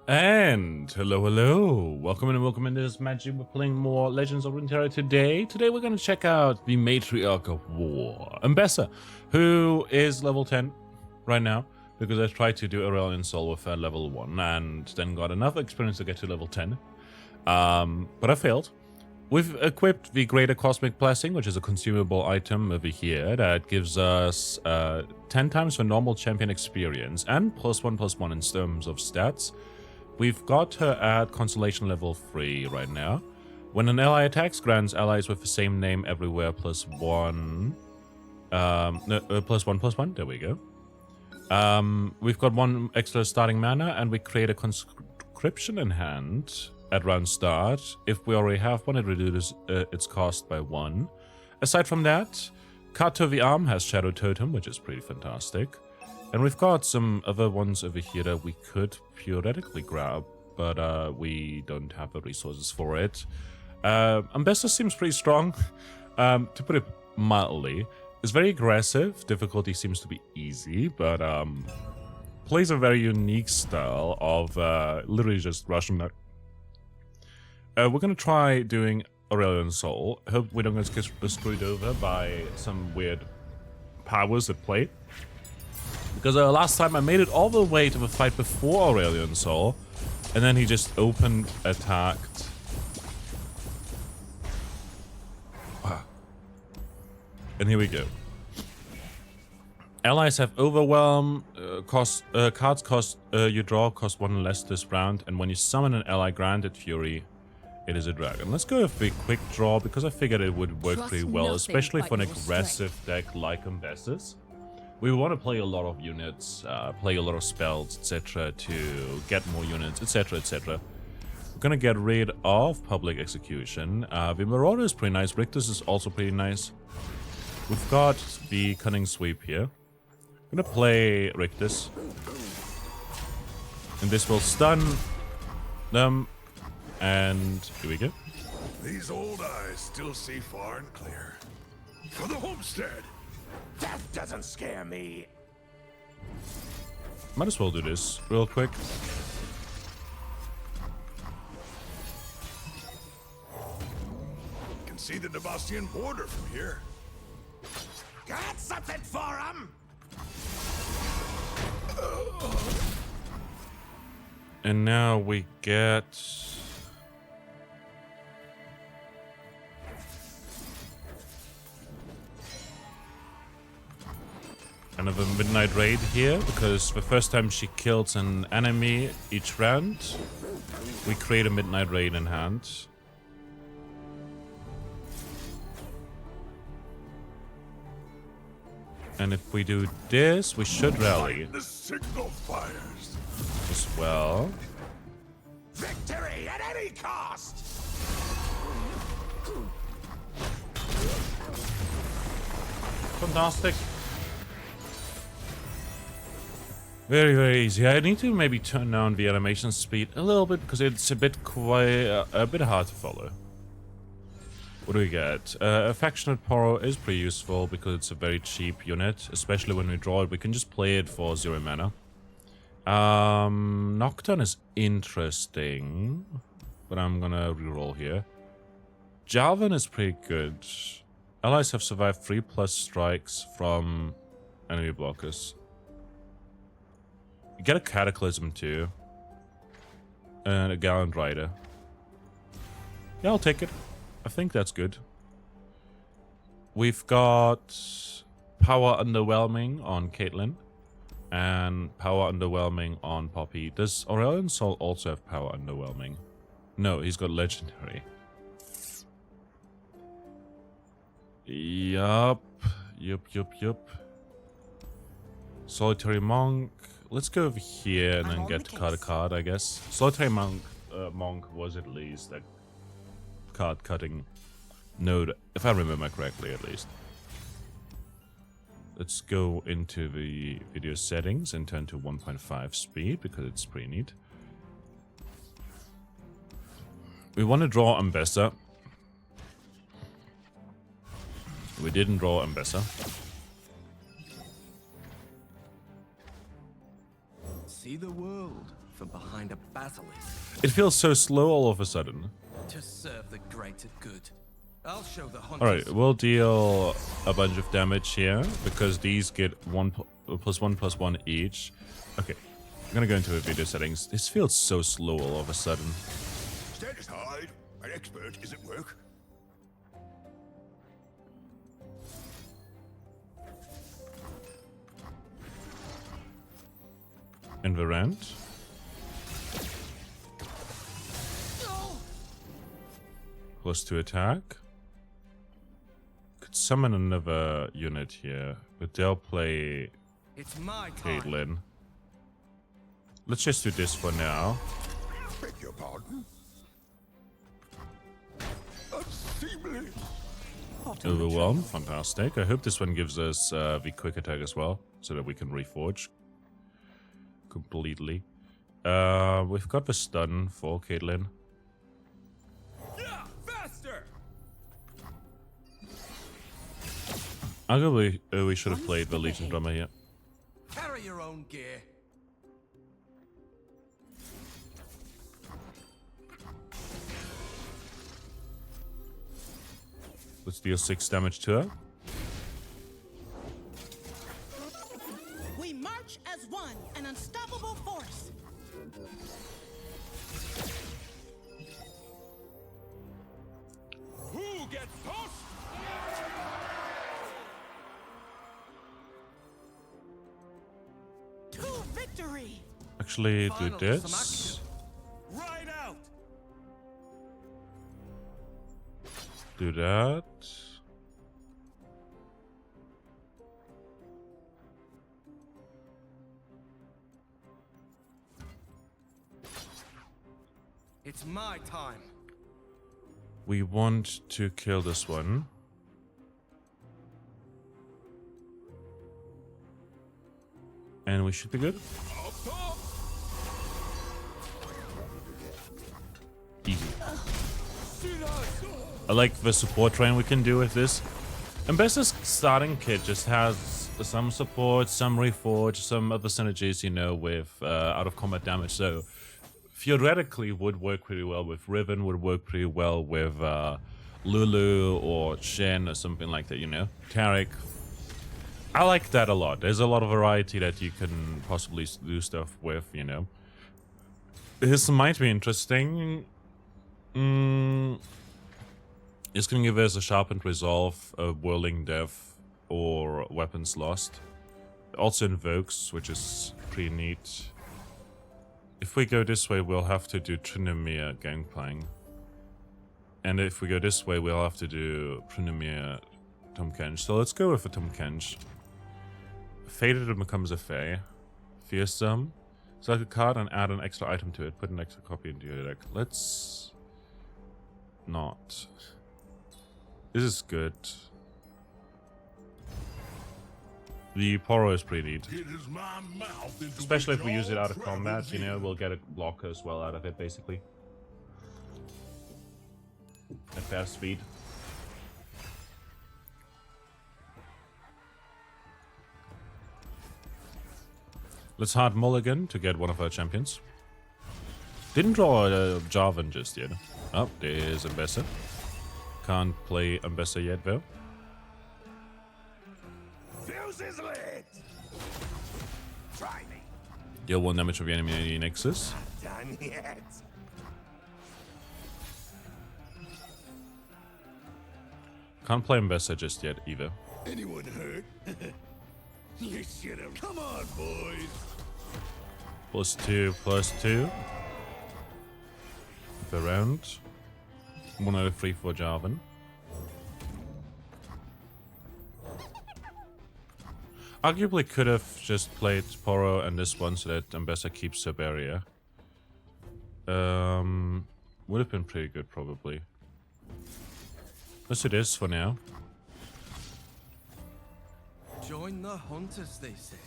And hello. Welcome into this magic. We're playing more Legends of Runeterra today. Today we're going to check out the Matriarch of War, Ambessa, who is level 10 right now, because I tried to do Aurelion Sol with level 1 and then got enough experience to get to level 10. But I failed. We've equipped the Greater Cosmic Blessing, which is a consumable item over here that gives us 10 times the normal champion experience and +1/+1 in terms of stats. We've got her at Constellation level 3 right now. When an ally attacks, grants allies with the same name everywhere +1. +1/+1. There we go. We've got 1 extra starting mana, and we create a conscription in hand at round start. If we already have one, it reduces its cost by 1. Aside from that, Cut to the Arm has Shadow Totem, which is pretty fantastic. And we've got some other ones over here that we could theoretically grab, but we don't have the resources for it. Ambessa seems pretty strong, to put it mildly. It's very aggressive. Difficulty seems to be easy, but plays a very unique style of literally just rushing back. We're going to try doing Aurelion Sol. Hope we don't get screwed over by some weird powers at play. Because last time I made it all the way to the fight before Aurelion Sol, and then he just open attacked. And here we go. Allies have Overwhelm, cards you draw cost 1 less this round, and when you summon an ally granted Fury, it is a dragon. Let's go with a quick draw, because I figured it would work pretty well, especially for an aggressive deck like Ambessa's. We want to play a lot of units, play a lot of spells, etc. to get more units, etc, etc. We're gonna get rid of Public Execution. The Marauder is pretty nice. Rictus is also pretty nice. We've got the Cunning Sweep here. I'm gonna play Rictus. And this will stun them. And here we go. These old eyes still see far and clear. For the homestead! Death doesn't scare me. Might as well do this real quick. Can see the Devastian border from here. Got something for him. And now we get another Midnight Raid here, because the first time she kills an enemy each round, we create a Midnight Raid in hand. And if we do this, we should rally The signal fires. as well. Victory at any cost. Fantastic. Very, very easy. I need to maybe turn down the animation speed a little bit, because it's a bit hard to follow. What do we get? Affectionate Poro is pretty useful because it's a very cheap unit, especially when we draw it. We can just play it for 0 mana. Nocturne is interesting, but I'm gonna reroll here. Jalvin is pretty good. Allies have survived 3+ strikes from enemy blockers. You get a Cataclysm too. And a Gallant Rider. Yeah, I'll take it. I think that's good. We've got Power Underwhelming on Caitlyn. And Power Underwhelming on Poppy. Does Aurelion Sol also have Power Underwhelming? No, he's got Legendary. Yup. Solitary Monk. Let's go over here and then get cut a card, I guess. Solitary Monk was at least a card cutting node, if I remember correctly at least. Let's go into the video settings and turn to 1.5 speed, because it's pretty neat. We want to draw Ambessa. We didn't draw Ambessa. See the world from behind a basilisk It feels so slow all of a sudden. to serve the greater good. I'll show the hunters. Alright, we'll deal a bunch of damage here, because these get +1/+1 each. Okay, I'm gonna go into the video settings. This feels so slow all of a sudden. Stand aside. An expert is at work. Envirant. +2 attack. Could summon another unit here, but they'll play It's my time. Caitlyn. Let's just do this for now. Beg your pardon? Unseemly. Overwhelm, fantastic. I hope this one gives us the quick attack as well, so that we can reforge completely. We've got the stun for Caitlyn. Yeah, faster. Arguably, we should have played the Legion drummer here. Carry your own gear. Let's deal 6 damage to her. We march as one, an unstoppable force. Who gets tossed? To victory. Actually, do Finally, some this. action. Right out. Do that. It's my time. We want to kill this one. And we should be good. Easy. I like the support train we can do with this. Ambessa's starting kit just has some support, some reforge, some other synergies, you know, with out of combat damage. So theoretically would work pretty well with Riven, would work pretty well with Lulu or Shen or something like that, you know. Tarek. I like that a lot. There's a lot of variety that you can possibly do stuff with, you know. This might be interesting. It's going to give us a sharpened resolve, a whirling death, or weapons lost. It also invokes, which is pretty neat. If we go this way, we'll have to do Trinomir Gangplank. And if we go this way, we'll have to do Trinomir Tomkench. So let's go with a Tomkench. Faded becomes a Fae. Fearsome. Select a card and add an extra item to it. Put an extra copy into your deck. Let's not. This is good. The Poro is pretty neat. Especially if we use it out of combat, you know, we'll get a block as well out of it, basically. At fast speed. Let's hard mulligan to get one of our champions. Didn't draw a Jarvan just yet. Oh, there's Ambessa. Can't play Ambessa yet, though. Fuse is lit. Try me. Deal 1 damage of the enemy Nexus. Done yet. Can't play Ambessa just yet, either. Anyone hurt? You should have. Come on, boys. +2/+2. The round. 1 out of 3 for Jarvan. Arguably could have just played Poro and this one so that Ambessa keeps her barrier. Would have been pretty good, probably. Let's do this for now. Join the hunters, they say.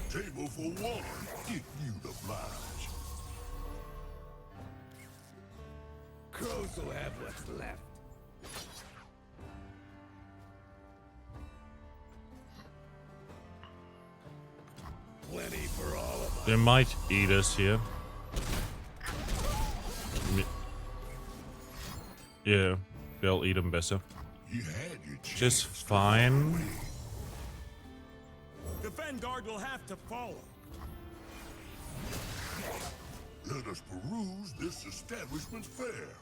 Table for one. If you'd oblige. Crows will have what's left. Plenty for all of us. They might eat us here. Yeah, they'll eat Ambessa. You had your chance. Just fine. The vanguard will have to follow. Let us peruse this establishment's fare.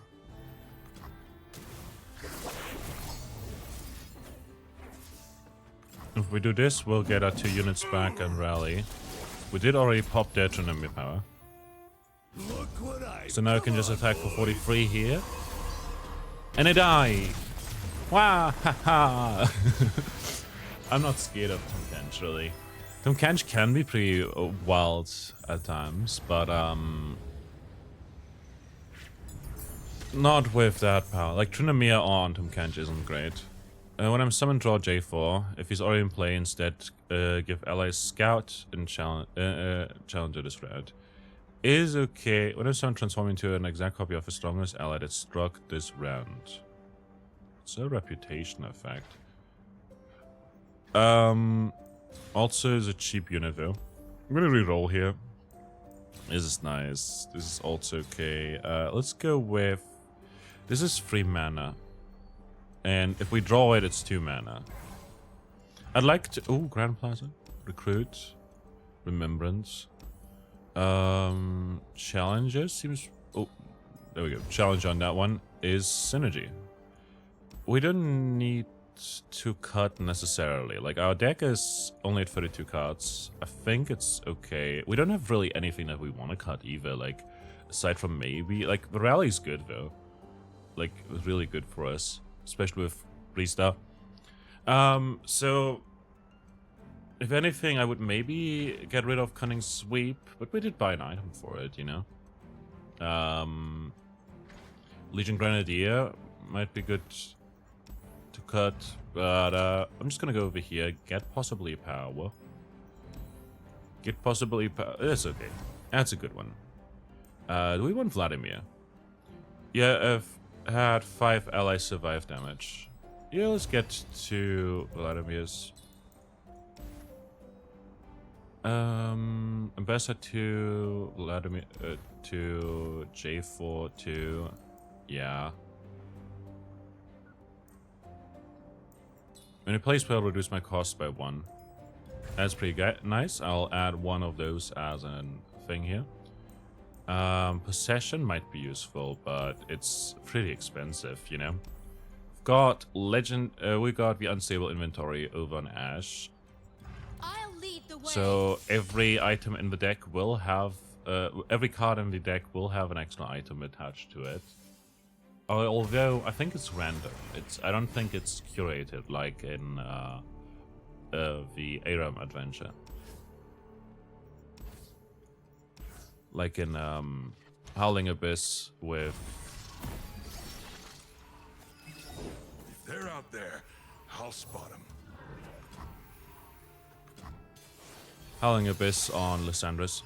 If we do this, we'll get our 2 units back and rally. We did already pop their Trinity power. Look what I So now I can just attack for 43 here. And I die! Wow! Haha! I'm not scared of Tom Kench, really. Tom Kench can be pretty wild at times, but not with that power. Like Trinamir on Tom Kench isn't great. When I'm summoned, draw J4. If he's already in play, instead give allies Scout and Challenger this round. Is okay. When I'm summoned, transform into an exact copy of the strongest ally that struck this round. It's a reputation effect. Also is a cheap unit though. I'm gonna reroll here. This is nice. This is also okay. Let's go with... This is 3 mana. And if we draw it, it's 2 mana. I'd like to... Oh, Grand Plaza. Recruit. Remembrance. Challenges seems... Oh, there we go. Challenge on that one is Synergy. We don't need to cut necessarily. Like, our deck is only at 32 cards. I think it's okay. We don't have really anything that we want to cut either. Like, aside from maybe... Like, the rally's good, though. Like, it was really good for us. Especially with Rista. So... If anything, I would maybe get rid of Cunning Sweep. But we did buy an item for it, you know? Legion Grenadier might be good to cut. But I'm just gonna go over here. Get possibly power. Get possibly power. That's okay. That's a good one. Do we want Vladimir? Yeah, I've had 5 allies survive damage. Yeah, let's get to Vladimir's. Ambessa to Vladimir to J4 to yeah. When you play spell, reduce my cost by 1. That's pretty nice. I'll add 1 of those as a thing here. Possession might be useful, but it's pretty expensive, you know. Got legend. We got the unstable inventory over on Ash. I'll lead the way. So every item in the deck will have, every card in the deck will have an extra item attached to it. Although I think it's random. I don't think it's curated like in the Aram adventure. Like in Howling Abyss with... If they're out there, I'll spot them. Howling Abyss on Lysandris.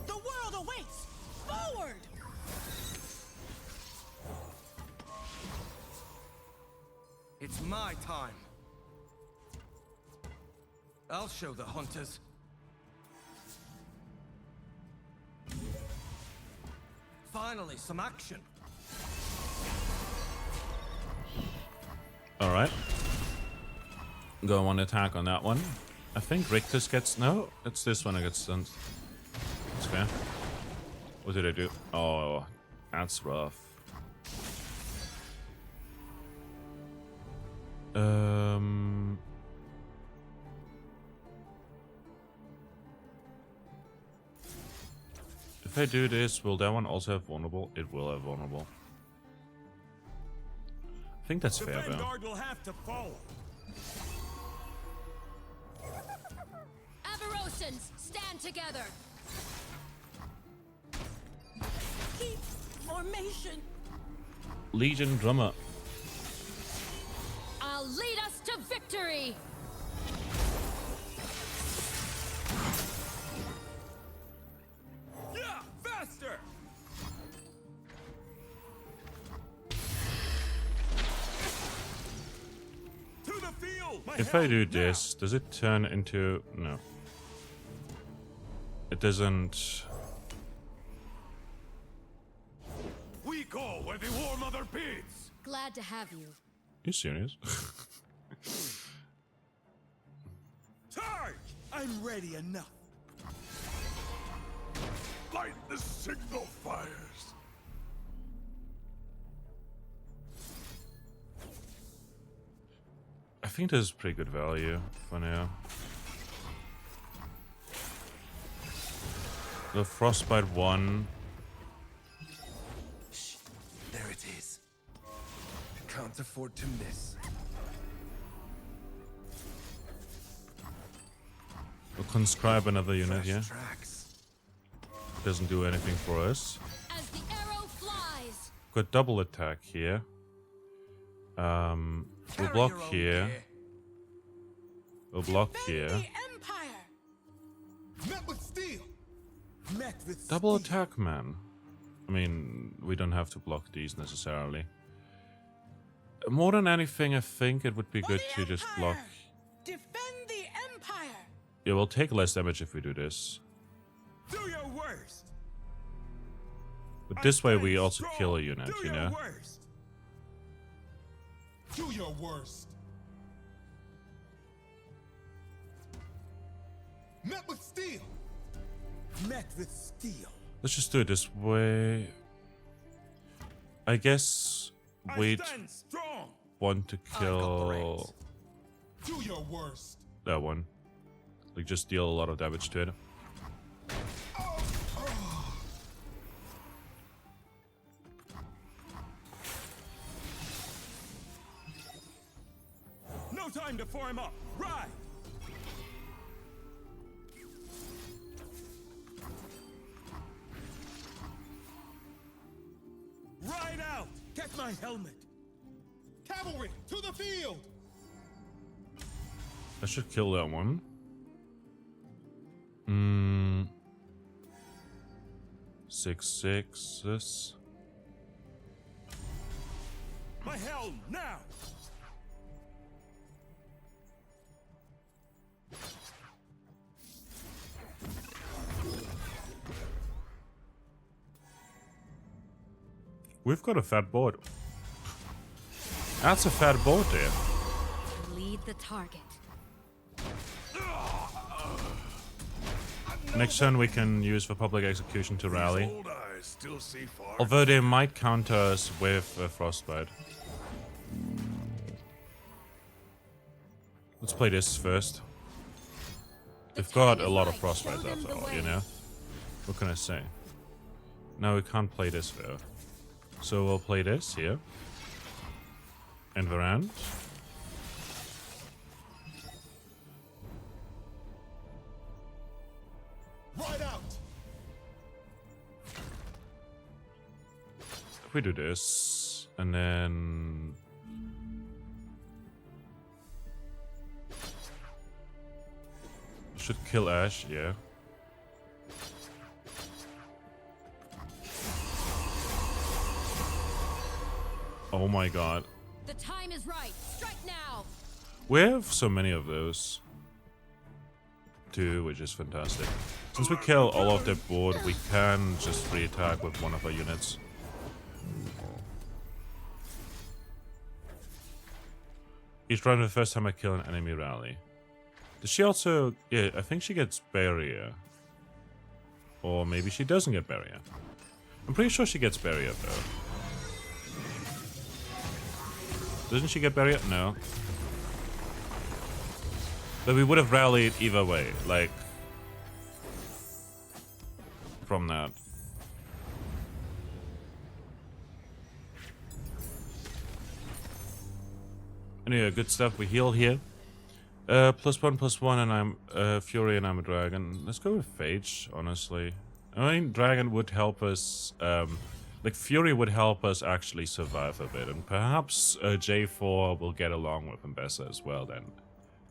The world awaits! Forward! It's my time. I'll show the hunters. Finally, some action. Alright. Go on attack on that one. I think Rictus gets... No, it's this one that gets stunned. That's fair. What did I do? Oh, that's rough. If I do this, will that one also have vulnerable? It will have vulnerable. I think that's fair, though. Vanguard will have to follow. Avarosans, stand together. Keep formation. Legion Drummer. I'll lead us to victory. Yeah, faster! To the field! If I do this, does it turn into... No. It doesn't... We go where the War Mother bids. Glad to have you. You serious? Charge! I'm ready enough. Light the signal fires. I think this is pretty good value for now. The Frostbite 1. Shh. There it is. Can't afford to miss. We'll conscribe another unit here. Tracks. Doesn't do anything for us. As the arrow flies. Got double attack here. We'll Carry block your own here. gear. We'll block Defend here. the Empire. Met with steel. Met with Double steel. attack, man. I mean, we don't have to block these necessarily. More than anything, I think it would be For good the to just Empire. block. Defend the Empire. Yeah, we'll take less damage if we do this. Do your worst. But this way we also kill a unit, Do you your know? worst. Do your worst. Met with steel. Met with steel. Let's just do it this way. I guess we'd I stand strong. want to got the kill Do your worst. that one. Like, just deal a lot of damage to it. No time to form up. Ride. Ride out. Get my helmet. Cavalry to the field. I should kill that one. 6/6. This. My helm now. We've got a fat board. That's a fat board there. Lead the target. Next turn we can use for public execution to rally. Old eyes still see far. Although they might counter us with a Frostbite. Let's play this first. They've got a lot of Frostbites after all, you know? What can I say? No, we can't play this though. So we'll play this here. Envirand. Right out. If we do this, and then... Should kill Ash, yeah. Oh my god. The time is right. Strike now. We have so many of those. Too, which is fantastic. Since we kill all of their board, we can just re-attack with one of our units. Each round, the first time I kill an enemy rally. Does she also... Yeah, I think she gets barrier. Or maybe she doesn't get barrier. I'm pretty sure she gets barrier, though. Doesn't she get barrier? No. But we would have rallied either way, like... From that. Anyway, good stuff. We heal here. +1/+1, and I'm Fury, and I'm a dragon. Let's go with Phage, honestly. I mean, dragon would help us. Like Fury would help us actually survive a bit, and perhaps J4 will get along with Ambessa as well then,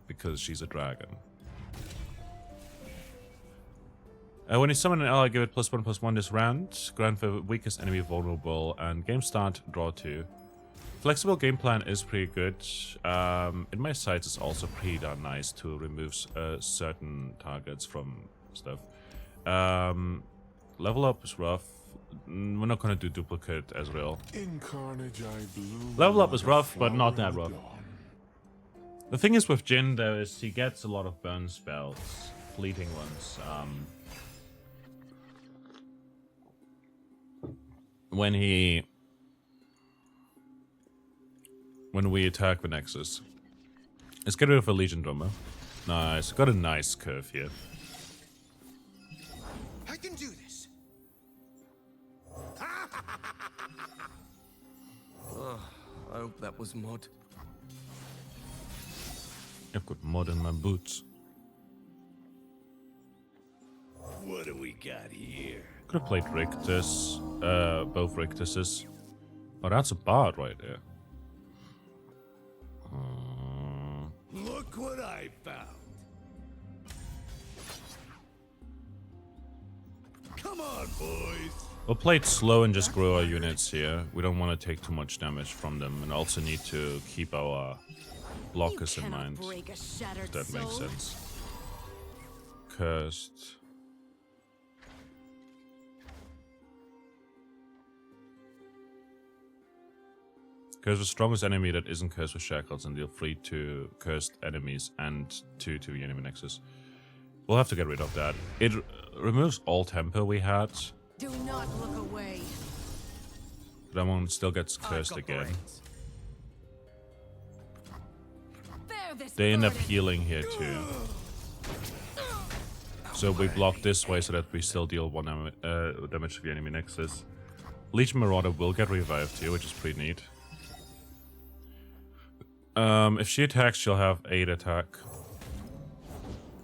because she's a dragon. When you summon an ally, give it +1/+1 this round. Grant the weakest enemy vulnerable, and game start, draw 2. Flexible game plan is pretty good. In my sights, it's also pretty darn nice to remove certain targets from stuff. Level up is rough. We're not gonna do duplicate as real. In carnage I blew Level up is like a rough, but not flower that rough. of dawn. The thing is with Jin, though, is he gets a lot of burn spells, fleeting ones. When we attack the Nexus. Let's get rid of a Legion Drummer. Nice, got a nice curve here. I can do this. I hope that was mod. I've got mud in my boots. What do we got here? Could have played Rictus, both Rictuses. Oh, that's a bard right there. Look what I found. Come on, boys. We'll play it slow and just grow our units here. We don't want to take too much damage from them, and also need to keep our blockers in mind. Break a shattered If that makes soul. sense. Cursed. Curse the strongest enemy that isn't cursed with shackles, and deal 3 to cursed enemies and 2 to the enemy nexus. We'll have to get rid of that. It removes all tempo we had. Do not look away. That one still gets I've cursed got again. brains. Bear this They end up burden. healing here too. So we block this way so that we still deal 1 damage to the enemy nexus. Legion Marauder will get revived here, which is pretty neat. If she attacks, she'll have 8 attack.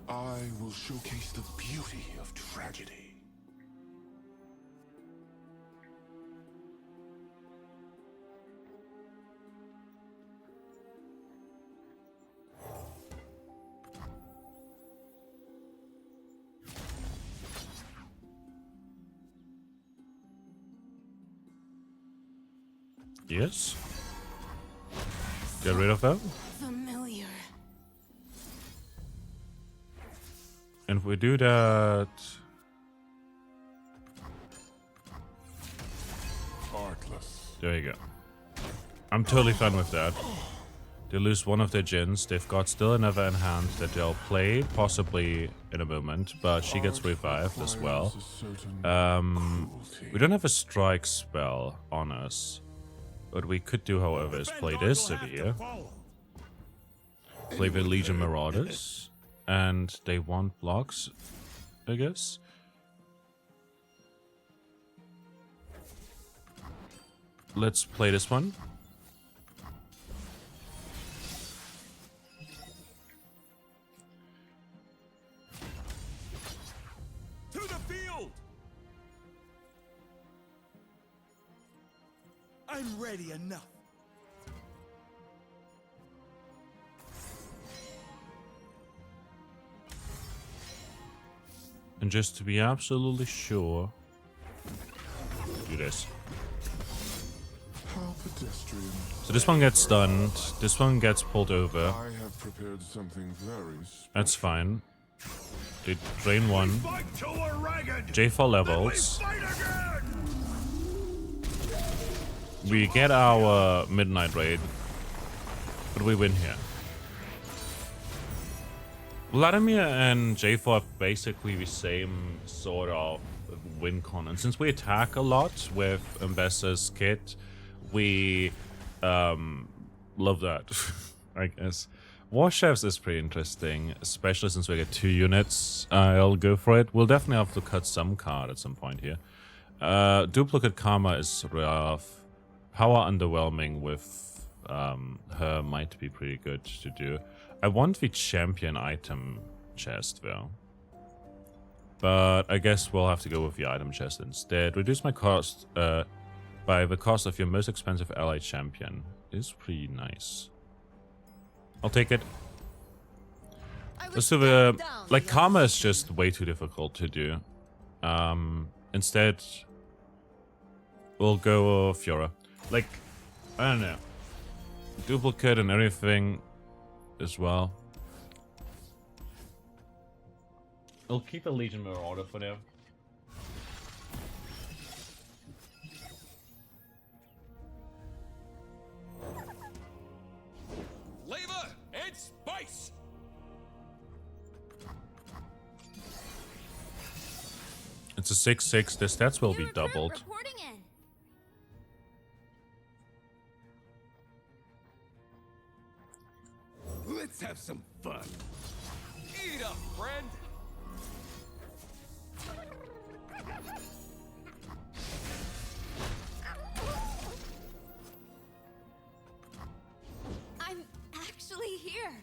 I will showcase the beauty of tragedy. Yes. Get rid of that. Familiar. And if we do that... Heartless. There you go. I'm totally fine with that. They lose one of their Jins. They've got still another in hand that they'll play, possibly in a moment, but she gets revived as well. We don't have a strike spell on us. What we could do, however, is play this over here. Play the Legion Marauders. And they want blocks, I guess. Let's play this one. To the field! I'm ready enough. And just to be absolutely sure, do this. How pedestrian. So this one gets stunned, this one gets pulled over. I have prepared something very special. That's fine. They drain one. Fight till we're ragged. J4 levels. Fight again. We get our midnight raid, but we win here. Vladimir and J4 have basically the same sort of win con, and since we attack a lot with Ambessa's kit, we love that, I guess. War Chefs is pretty interesting, especially since we get 2 units. I'll go for it. We'll definitely have to cut some card at some point here. Duplicate Karma is rough. Power Underwhelming with her might be pretty good to do. I want the champion item chest though. But I guess we'll have to go with the item chest instead. Reduce my cost by the cost of your most expensive ally champion. Is pretty nice. I'll take it. Let's do the... Like, Karma is just way too difficult to do. Instead, we'll go Fiora. Like, I don't know. duplicate and everything as well. I'll keep a Legion Marauder for now. Flavor and spice. It's a 6/6. The stats will be New recruit doubled. reporting in. Let's have some fun. Eat up, friend. I'm actually here.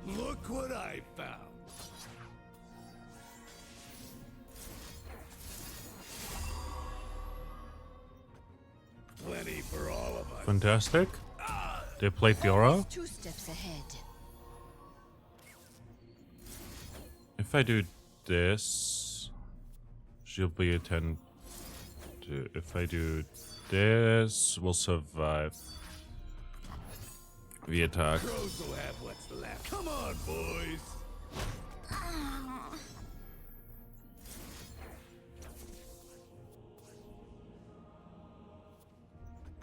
Look what I found. Plenty for all of us. Fantastic. They played Fiora. 2 steps ahead. If I do this, she'll be a 10. If I do this, we'll survive the attack. Crows will have what's left. Come on, boys.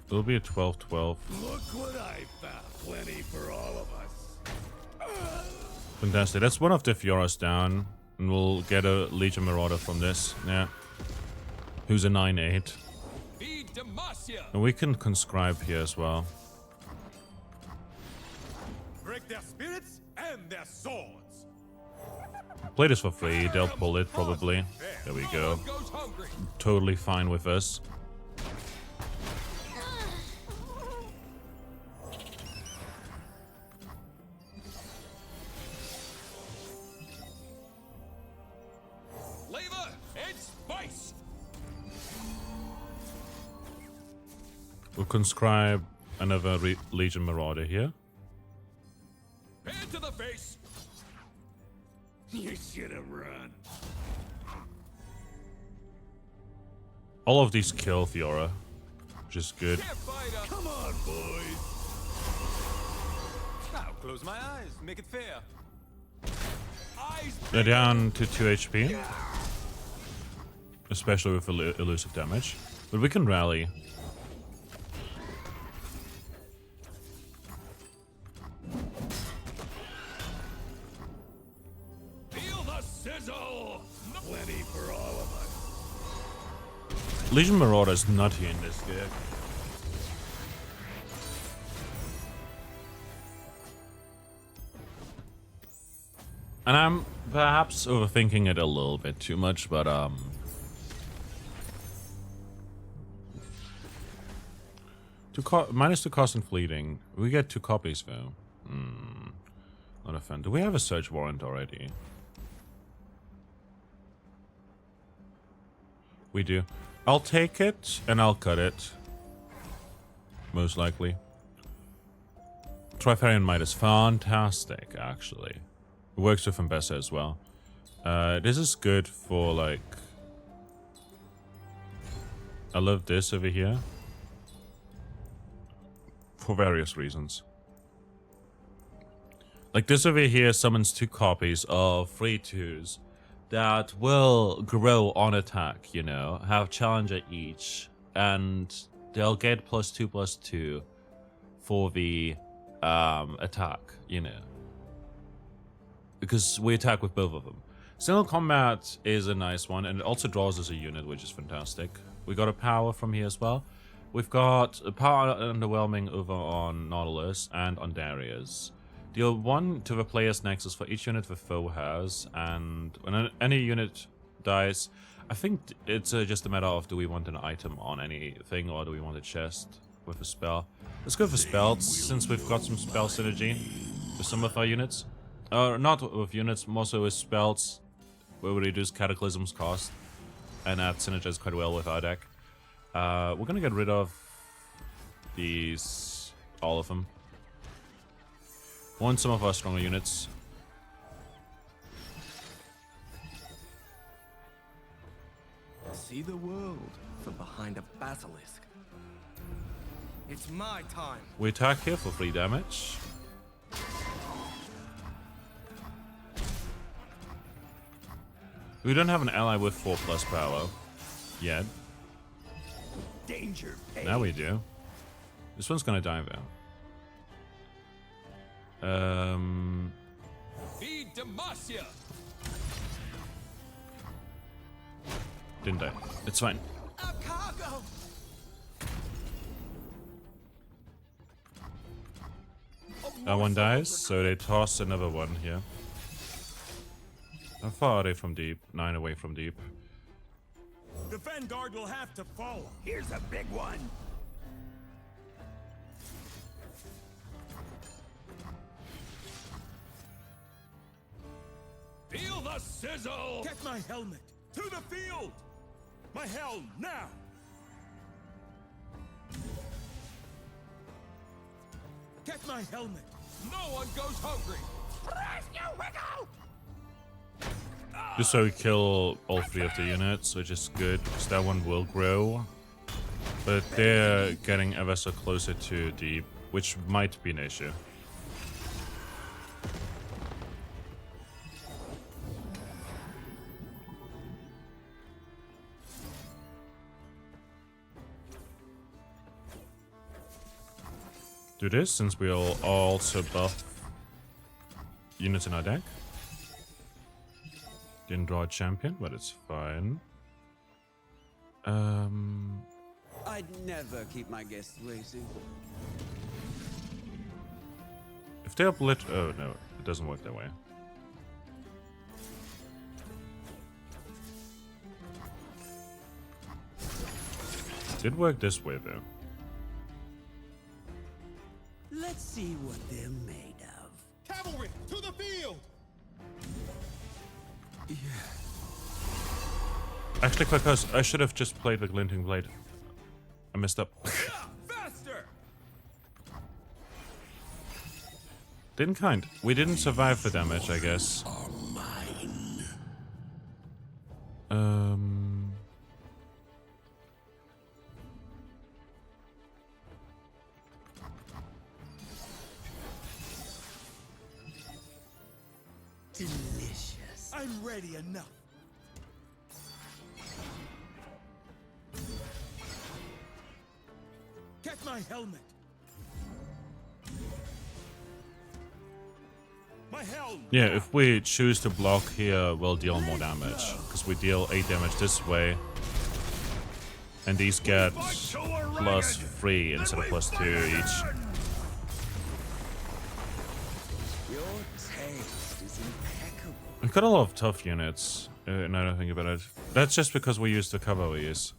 It'll be a 12/12. Look what I found. Plenty for all of us. Fantastic. That's one of the Fioras down. And we'll get a Legion Marauder from this. Yeah. Who's a 9/8. Feed Demacia. And we can conscribe here as well. Break their spirits and their swords. Play this for free. They'll pull it probably. There we go. Goes hungry. Totally fine with us. Flavor and spice. We'll conscribe another Legion Marauder here. Hand to the face. You should have run. All of these kill Fiora, which is good. Can't fight up. Come on, boys. I'll close my eyes. Make it fair. Eyes. They're down to 2 HP. Especially with elusive damage. But we can rally. Feel the sizzle. Plenty for all of us. Legion Marauder is nutty in this deck. And I'm perhaps overthinking it a little bit too much, but minus 2 cost and fleeting. We get 2 copies though. Not a fan. Do we have a search warrant already? We do. I'll take it and I'll cut it. Most likely. Trifarian Might is fantastic, actually. It works with Ambessa as well. This is good for, like... I love this over here. For various reasons. Like, this over here summons 2 copies of 3/2s that will grow on attack, you know, have challenger each, and they'll get +2/+2 for the attack, you know. Because we attack with both of them. Single combat is a nice one, and it also draws as a unit, which is fantastic. We got a power from here as well. We've got a power underwhelming over on Nautilus and on Darius. Deal 1 to the player's Nexus for each unit the foe has, and when any unit dies, I think it's just a matter of do we want an item on anything or do we want a chest with a spell. Let's go for spells, since we've got some spell synergy with some of our units. Not with units, more so with spells, where we reduce Cataclysm's cost. and that synergizes quite well with our deck. We're gonna get rid of these, all of them. Want some of our stronger units. See the world from behind a basilisk. It's my time. We attack here for 3 damage. We don't have an ally with 4+ power yet. Danger. Now we do. This one's gonna die though. Feed Demacia. Didn't die. It's fine. A cargo. That one dies, so they toss another one here. How far are they from deep? 9 away from deep. The Vanguard will have to follow. Here's a big one. Feel the sizzle! Get my helmet! To the field! My helm, now! Get my helmet! No one goes hungry. Just so we kill all 3 of the units, which is good, because that one will grow. But they're getting ever so closer to deep, which might be an issue. Do this, since we'll also buff units in our deck. Didn't draw a champion, but it's fine. I'd never keep my guests waiting. If they uplit... Oh, no. It doesn't work that way. Did work this way, though. Let's see what they're made of. Cavalry, to the field! Actually, quick pause. I should have just played the Glinting Blade. I messed up. Faster! Didn't kind. We didn't survive the damage, I guess. Delicious. I'm ready enough. Get my helmet. My helm. Yeah, if we choose to block here, we'll deal more damage. Because we deal 8 damage this way. And these get +3 instead of +2 each. Your taste is impeccable. We've got a lot of tough units, now that I think about it. That's just because we used the cavalries.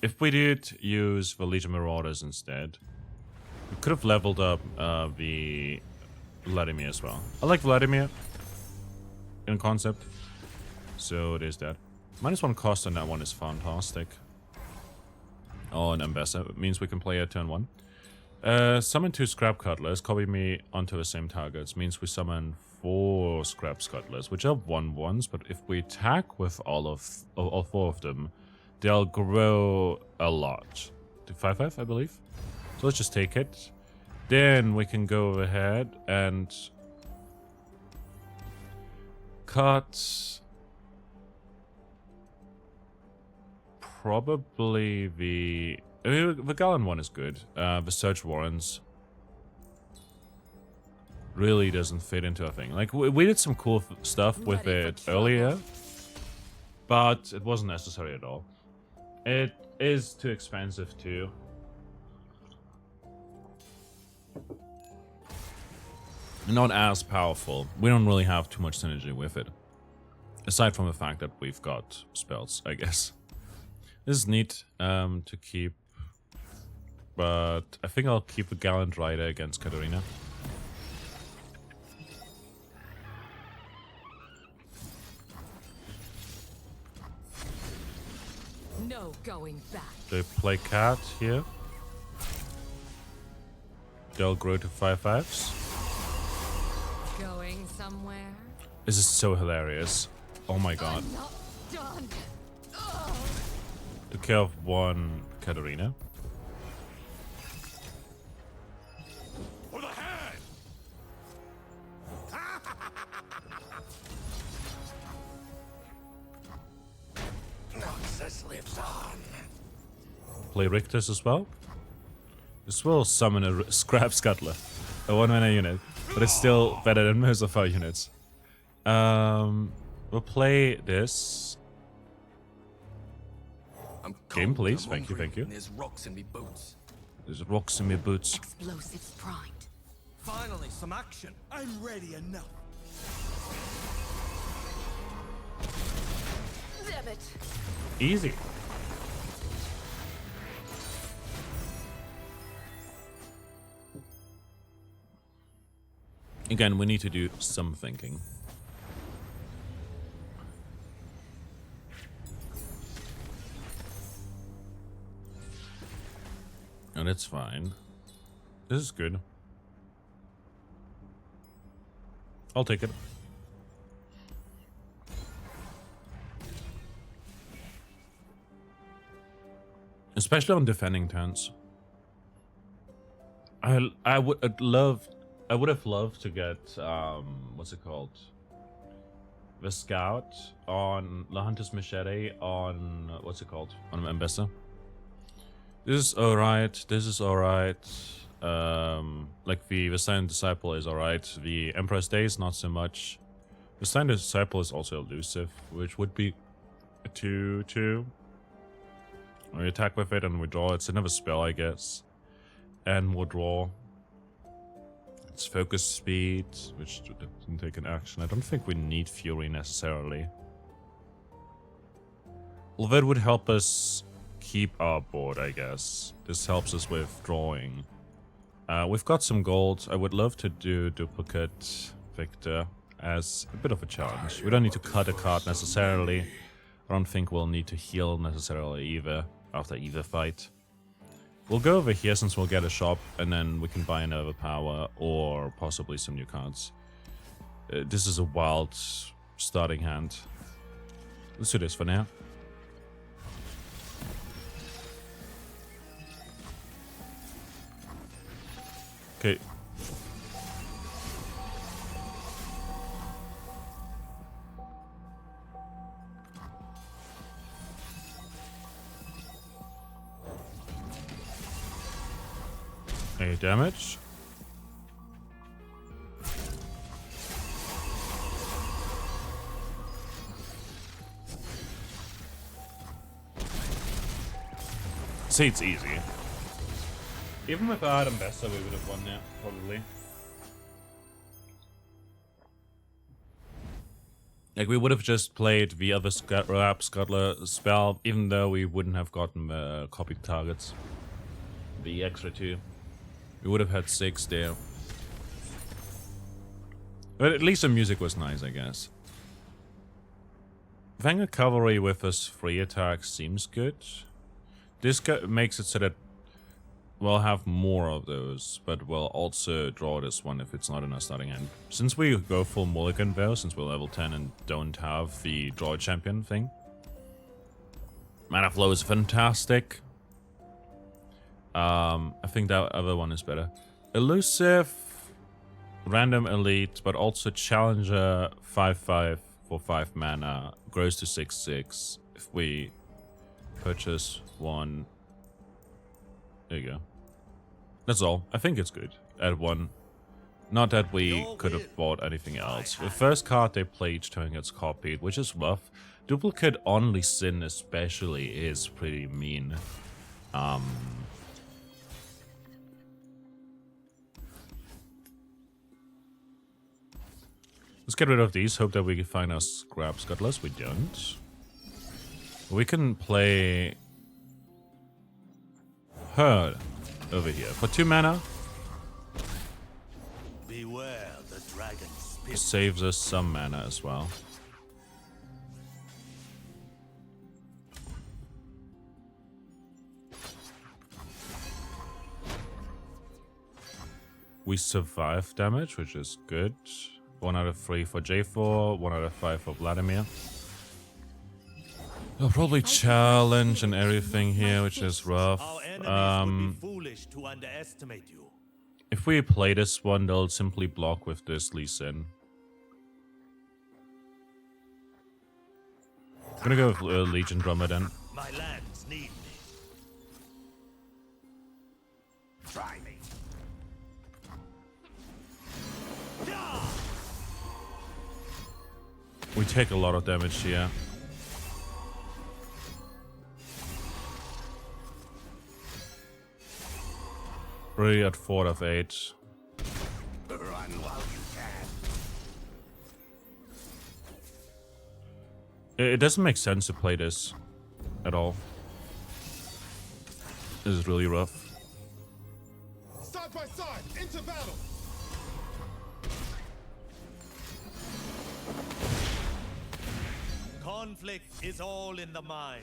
If we did use the Legion Marauders instead, we could have leveled up the Vladimir as well. I like Vladimir in concept, so it is that. -1 cost on that one is fantastic. Oh, an Ambessa. It means we can play at turn 1. Summon 2 Scrap Cutlers, copy me onto the same targets. Means we summon 4 Scrap Scuttlers, which are 1/1s, but if we attack with all 4 of them, they'll grow a lot. To 5/5, I believe. So let's just take it. Then we can go ahead and cut probably the Gallon one is good. The Search Warrens really doesn't fit into a thing. Like, we did some cool stuff with it earlier, but it wasn't necessary at all. It is too expensive too. Not as powerful. We don't really have too much synergy with it. Aside from the fact that we've got spells, I guess. This is neat to keep. But I think I'll keep the Gallant Rider against Katarina. going back. They play cat here. They'll grow to 5/5s. Going somewhere? This is so hilarious. Oh my god. I'm not done. Took care of one Katarina. For the hand! Noxus lives on. Play Rictus as well. This will summon a Scrap Scuttler, a 1-mana unit, but it's still better than most of our units. We'll play this. I'm Game, cold, please. I'm Thank you, hungry, thank you. and there's rocks in me boots. There's rocks in my boots. Explosives primed. Finally, some action. I'm ready enough. Damn it. Easy. Again, we need to do some thinking. Oh, that's fine. This is good. I'll take it. Especially on defending turns. I would have loved to get what's it called? The Scout on the Hunter's Machete on what's it called? On Ambessa. This is alright. This is alright. Like the Silent Disciple is alright. The Emperor's Day is not so much. The Silent Disciple is also elusive, which would be a 2/2. We attack with it and we draw. It's another spell, I guess. And we'll draw. It's focus speed, which doesn't take an action. I don't think we need Fury necessarily. Although it would help us keep our board, I guess. This helps us with drawing. We've got some gold. I would love to do duplicate Victor as a bit of a challenge. We don't need to cut a card necessarily. I don't think we'll need to heal necessarily either after either fight. We'll go over here since we'll get a shop and then we can buy another power or possibly some new cards. This is a wild starting hand. Let's do this for now. Okay. Any damage? See, it's easy. Even without Ambessa, we would have won there, probably. Like, we would have just played the other Rap Scuttler spell, even though we wouldn't have gotten the copied targets. The extra 2. We would have had 6 there. But at least the music was nice, I guess. Having a cavalry with us 3 attacks seems good. This makes it so that we'll have more of those, but we'll also draw this one if it's not in our starting hand. Since we go full mulligan though, since we're level 10 and don't have the draw champion thing. Mana flow is fantastic. I think that other one is better. Elusive, random elite, but also challenger 5/5 for 5 mana grows to 6/6 if we purchase one. There you go. That's all. I think it's good at 1. Not that we could have bought anything else. The first card they play each turn gets copied, which is rough. Duplicate on Lee Sin especially is pretty mean. Let's get rid of these. Hope that we can find our Scrap Scuttlers. We don't. We can play her over here for 2 mana. Beware the dragon spit. It saves us some mana as well. We survive damage, which is good. 1 out of 3 for J4, 1 out of 5 for Vladimir. I'll probably challenge and everything here, which is rough. Our enemies would be foolish to underestimate you. If we play this one, they'll simply block with this Lee Sin. I'm gonna go with Legion Drummer then. My lands need me. Try me. We take a lot of damage here. Really at 4 out of 8. Run while you can. It doesn't make sense to play this at all. This is really rough. Side by side, into battle. Conflict is all in the mind.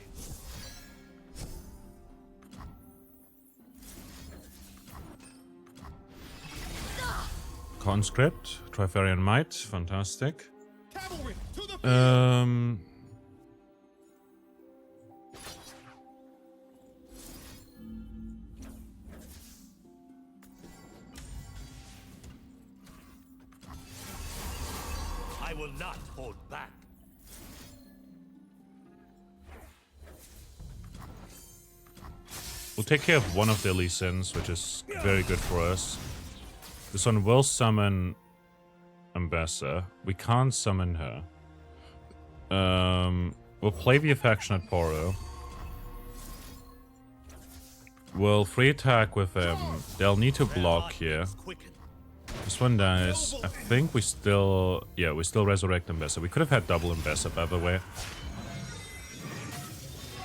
Conscript, Trifarian Might, fantastic. Cavalry to the field. I will not hold back. We'll take care of one of their Lee Sins, which is very good for us. This one will summon Ambessa. We can't summon her. We'll play the Affectionate Poro. We'll free attack with them. They'll need to block here. This one dies. I think we still... Yeah, we still resurrect Ambessa. We could have had double Ambessa, by the way.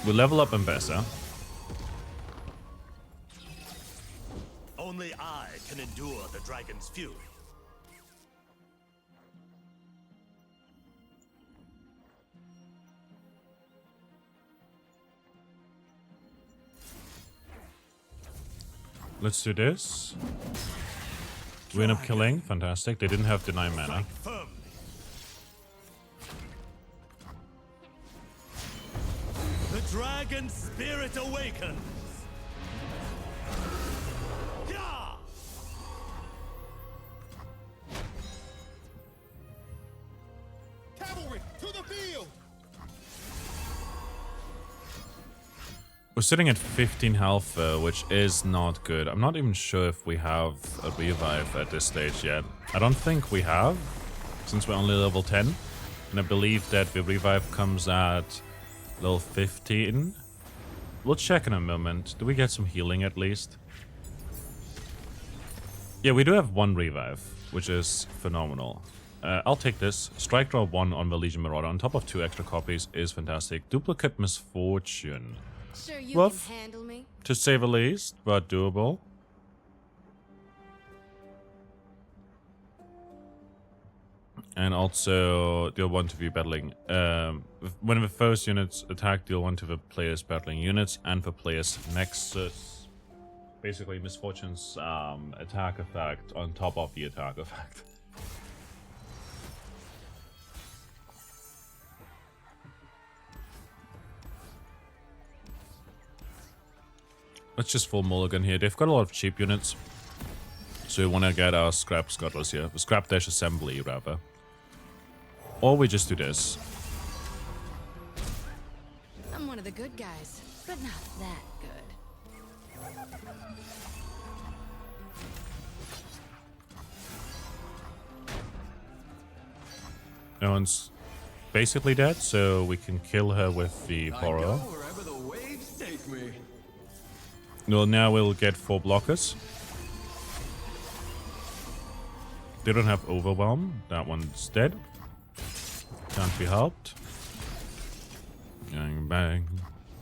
We'll level up Ambessa. Only I can endure the dragon's fury. Let's do this. We end up killing. Fantastic. They didn't have deny mana. Firmly. The dragon spirit awakens. Yeah! Cavalry to the field. We're sitting at 15 health, which is not good. I'm not even sure if we have a revive at this stage yet. I don't think we have, since we're only level 10. And I believe that the revive comes at level 15. We'll check in a moment. Do we get some healing at least? Yeah, we do have 1 revive, which is phenomenal. I'll take this. Strike draw 1 on the Legion Marauder on top of 2 extra copies is fantastic. Duplicate Misfortune. Sure you Rough, can handle me? to say the least, but doable. And also deal 1 to the battling. When the first units attack, deal 1 to the player's battling units and the player's Nexus. Basically, Misfortune's attack effect on top of the attack effect. Let's just full mulligan here. They've got a lot of cheap units. So we want to get our scrap scuttlers here. The scrap dash assembly, rather. Or we just do this. I'm one of the good guys, but not that good. No one's basically dead, so we can kill her with the Poro. Wherever the waves take me. Well, now we'll get 4 blockers. They don't have Overwhelm. That one's dead. Can't be helped. Bang, bang.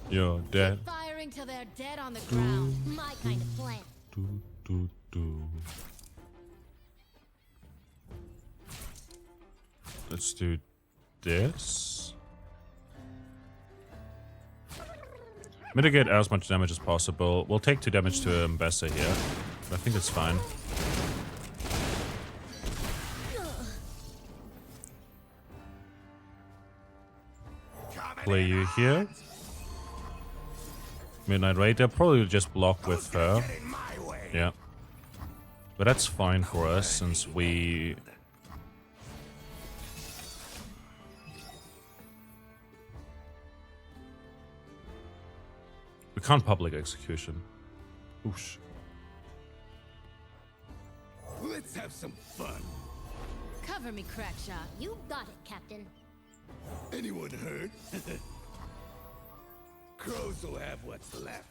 You're dead. Firing till they're dead on the ground. My kind of plan. Do, do, do. Let's do this. Mitigate as much damage as possible. We'll take 2 damage to Ambessa here, but I think it's fine. play you here. Midnight Raid, they'll probably just block with her. Yeah. But that's fine for us since we... We can't public execution. Oosh. Let's have some fun. Cover me, Crackshaw. You got it, Captain. Anyone hurt? Crows will have what's left.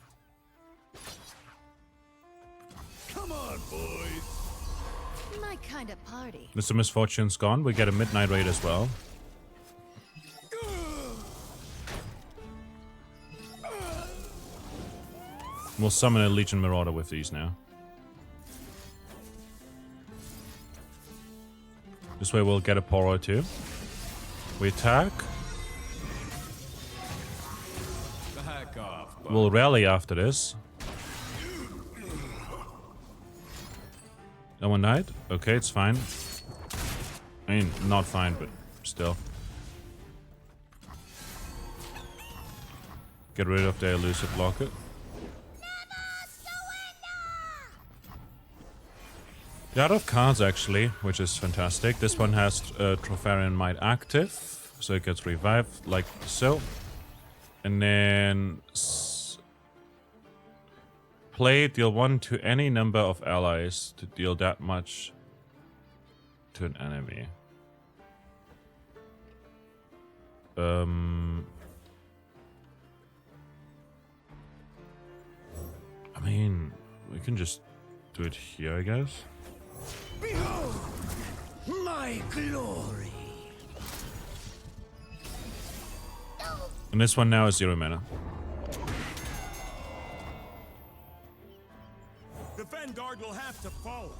Come on, boys. My kind of party. Mr. Misfortune's gone. We get a Midnight Raid as well. We'll summon a Legion Marauder with these now. This way we'll get a Poro too. We attack. Back off. We'll rally after this. No one died? Okay, it's fine. I mean, not fine, but still. Get rid of the elusive locket. They're out of cards actually, which is fantastic. This one has Tropharian Might active, so it gets revived like so. And then play, deal 1 to any number of allies to deal that much to an enemy. I mean, we can just do it here, I guess. Behold my glory. And this one now is 0 mana. The Vanguard will have to follow.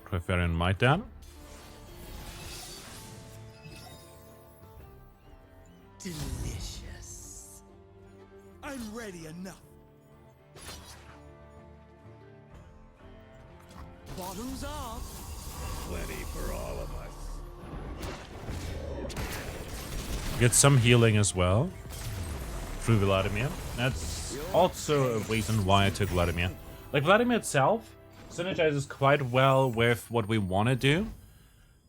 Tropharian Might down. Delicious. I'm ready enough. Bottoms up. Plenty for all of us. Get some healing as well through Vladimir. That's also a reason why I took Vladimir. Like, Vladimir itself synergizes quite well with what we want to do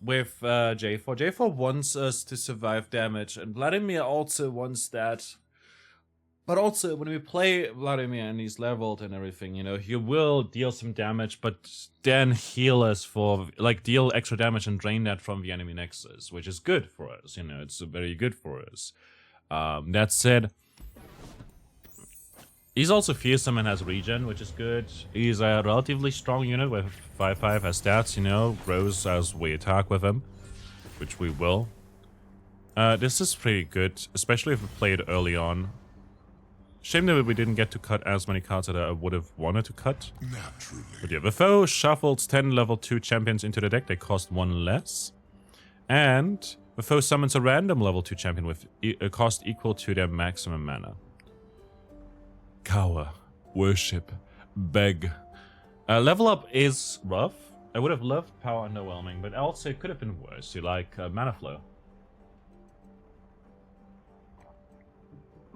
with J4. J4 wants us to survive damage, and Vladimir also wants that. But also, when we play Vladimir and he's leveled and everything, you know, he will deal some damage, but then heal us for, like, deal extra damage and drain that from the enemy Nexus, which is good for us, you know, it's very good for us. That said, he's also fearsome and has regen, which is good. He's a relatively strong unit with 5/5 has stats, you know, grows as we attack with him, which we will. This is pretty good, especially if we play it early on. Shame that we didn't get to cut as many cards that I would have wanted to cut. Naturally. But yeah, the foe shuffles 10 level 2 champions into the deck. They cost 1 less. And the foe summons a random level 2 champion with a cost equal to their maximum mana. Cower, worship, beg. Level up is rough. I would have loved power underwhelming, but also it could have been worse. You like mana flow.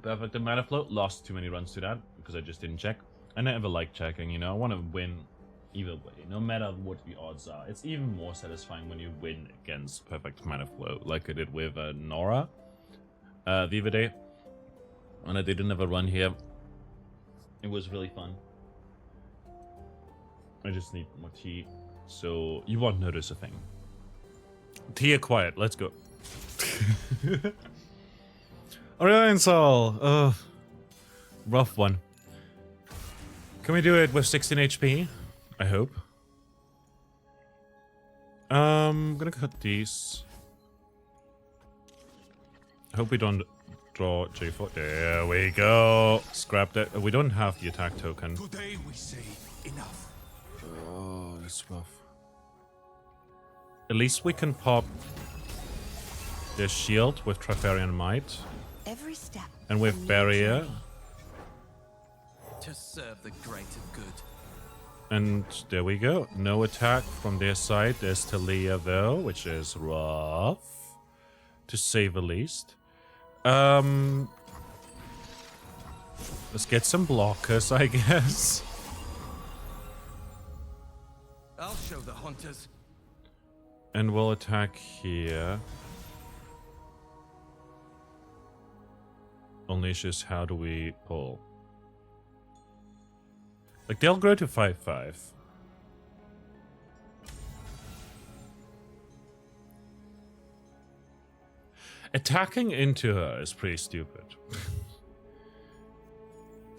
Perfect. The mana flow, lost too many runs to that because I just didn't check. I never like checking, you know. I want to win either way, no matter what the odds are. It's even more satisfying when you win against perfect mana flow, like I did with Nora the other day when I did another run here. It was really fun. I just need more tea, so you won't notice a thing. Tea acquired. Let's go. Aurelion Sol. Rough one. Can we do it with 16 HP? I hope. I'm gonna cut these. I hope we don't draw J4. There we go. Scrap that. We don't have the attack token. Today we say enough. Oh, that's rough. At least we can pop the shield with Tropharian Might. Every step. And with Barrier. To serve the greater good. And there we go. No attack from their side. There's Talia though, which is rough, to say the least. Let's get some blockers, I guess. I'll show the hunters. And we'll attack here. Only issue is how do we pull? Like, they'll grow to 5/5. Attacking into her is pretty stupid.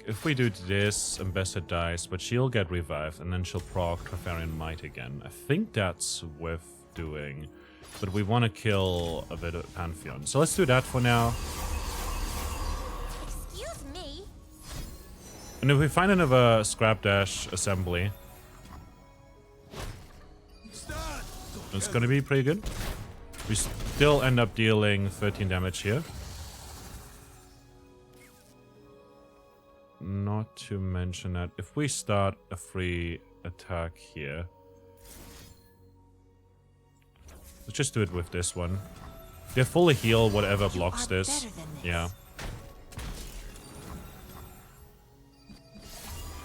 If we do this, Ambessa dies, but she'll get revived, and then she'll proc Trifarian Might again. I think that's worth doing. But we want to kill a bit of Pantheon. So let's do that for now. Excuse me. And if we find another Scrap Dash assembly, it's gonna be pretty good. We still end up dealing 13 damage here. Not to mention that if we start a free attack here, let's just do it with this one. They fully heal whatever blocks this. Yeah.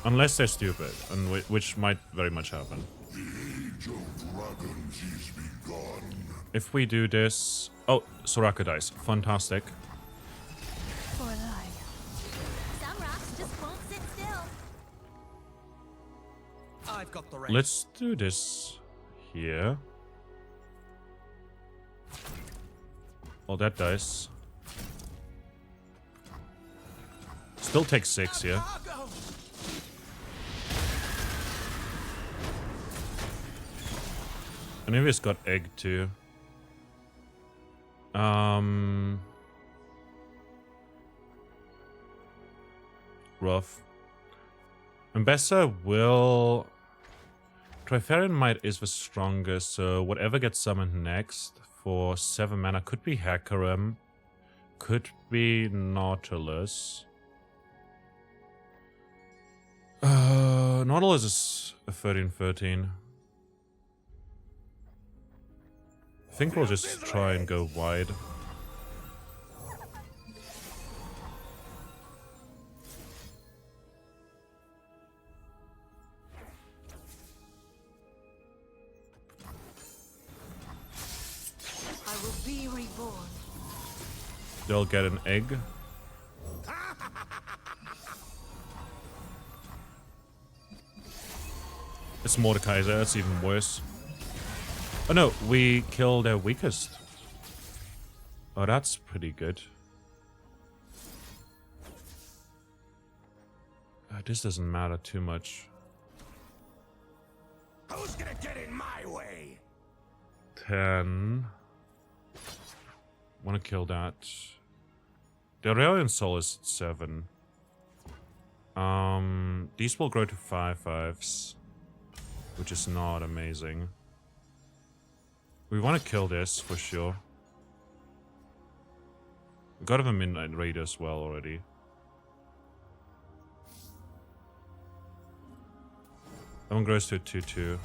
Unless they're stupid, and which might very much happen. The age of dragons is begun. If we do this... Oh, Soraka dies. Fantastic. For life. Some rocks just won't sit still. I've got the range. Let's do this here. Oh, that dies. Still takes 6 here. And maybe it's got egg too. Rough. Ambessa will... Trifarian Might is the strongest, so whatever gets summoned next for 7 mana could be Hecarim, could be Nautilus. Nautilus is a 13/13. I think we'll just try and go wide. I will be reborn. They'll get an egg. It's Mordekaiser, that's even worse. Oh no, we kill their weakest. Oh, that's pretty good. This doesn't matter too much. Who's gonna get in my way? 10. Wanna kill that. The Aurelion Sol is 7. These will grow to 5/5s, which is not amazing. We want to kill this for sure. We got him a Midnight Raid as well already. That one grows to 2/2.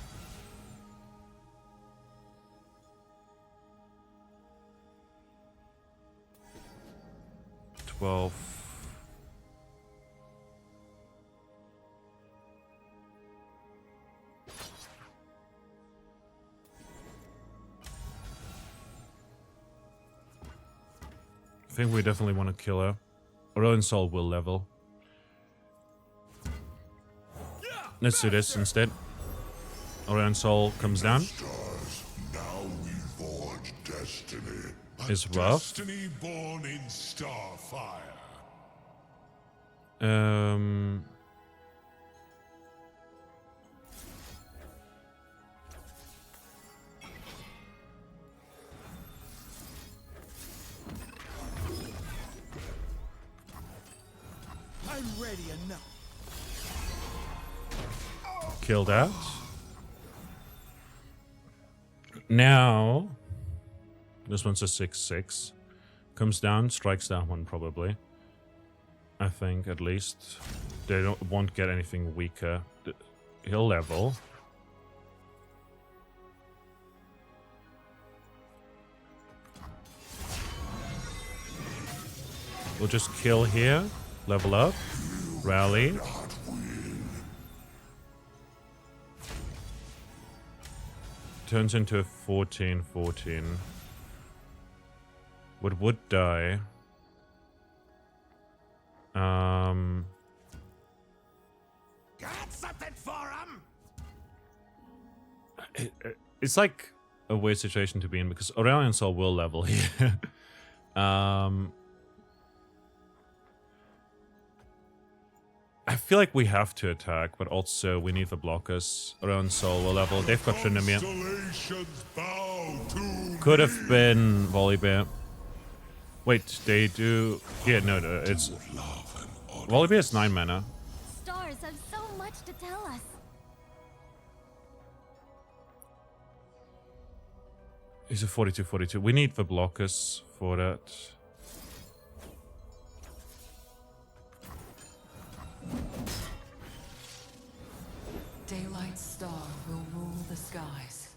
I think we definitely want to kill her. Aurelion Sol will level. Let's do this instead. Aurelion Sol comes down. Stars, now we forge destiny. Is rough. Destiny born in starfire. I'm ready enough. Kill that. Now, this one's a 6/6. Comes down, strikes that one probably. I think, at least. They won't get anything weaker. He'll level. We'll just kill here, level up, rally. Turns into a 14-14. Would die. Got something for him. It's like a weird situation to be in because Aurelion Sol will level here. I feel like we have to attack, but also we need the blockers. Aurelion Sol will level. They've got Tryndamere. Could have been Volibear. Wait, they do... Yeah, no, it's... Volibear is 9 mana. Stars have so much to tell us. He's a 42-42. We need the blockers for that. Daylight star will rule the skies.